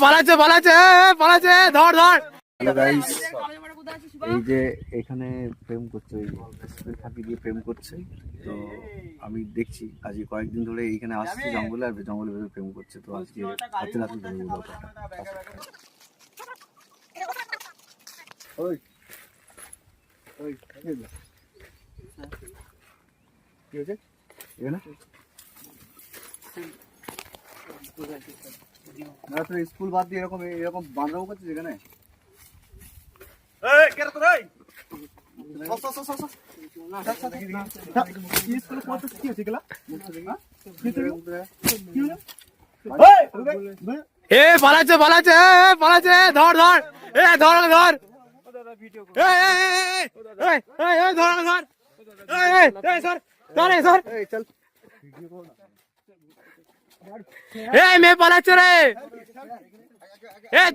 পালাচ্ছে পালাচ্ছে পালাচ্ছে, ধর ধর। হ্যালো গাইস, এই যে এখানে প্রেম করছে, ওই ফাঁকি দিয়ে প্রেম করছে। তো আমি দেখছি আজকে কয়েকদিন ধরে এইখানে আসছি জঙ্গলে, আর জঙ্গলের ভেতরে প্রেম করছে। তো আজকে হাতে রাতে ধরে ব্যাপারটা। ওই ওই কি হয়েছে এখানে? না তো স্কুল বাদ দিয়ে এরকম এরকম বান্ধব করছিস এখানে? পালাচ্ছে পালাচ্ছে পালাচ্ছে, ধর ধর, ধর ধর, মেয়ে পালাচ্ছে রে।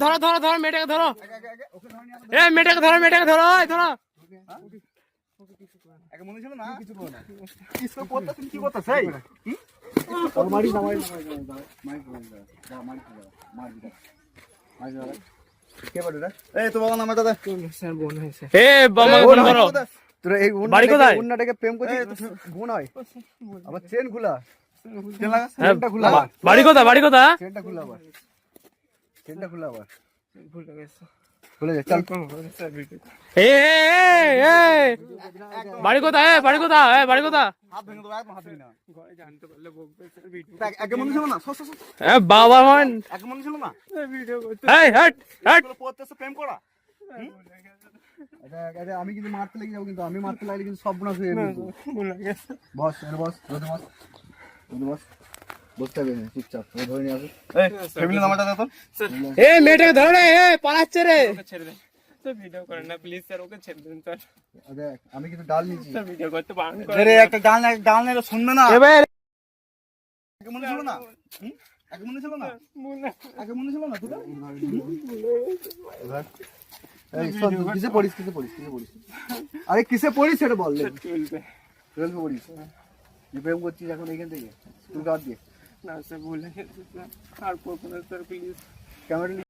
ধরো ধরো ধরো, মেয়েটাকে ধরো, মেয়েটাকে ধরো, মেয়েটাকে ধরো, ধরো। মনে ছিল না কিছু প্রেম করছিস? বোন হয় আবার চেন খোলা, বাড়ি কোথা? বাড়ি কোথা? চেনটা খোলা আবার, চেনটা খোলা আবার, বাড়ি কোথা? বাড়ি কোথা? বাড়ি কোথা? বাবা মান প্রেম করা। আমি কিন্তু মারতে লেগে যাবো, কিন্তু আমি মারতে লাগলে কিন্তু সব বোনাস হয়ে যাবে। বস বস বস বস, বসতে হবে চুপচাপ, ধরে নিয়ে আসো। মেয়েটাকে ধরো রে, পালাচ্ছে রে। ভিডিও করেন না প্লিজ স্যার, ওকে ছেড়ে দিন স্যার। দেখ আমি কিন্তু ডাল নিয়েছি, ভিডিও করতে বারণ করে। আরে একটা ডাল না, ডাল নিলে শুনবে না। আগে মনে ছিল না, আগে মনে ছিল না, আগে মনে ছিল না। এই সব কিসে পড়িস, কিসে পড়িস, কিসে পড়িস? আরে কিসে পড়িস সেটা বল। 12 পড়িস, তুই প্রেম করছিস এখন এইখান থেকে স্কুল কাট দিয়ে? না স্যার, ভুলে গেছি স্যার, আর করবো না স্যার প্লিজ। ক্যামেরা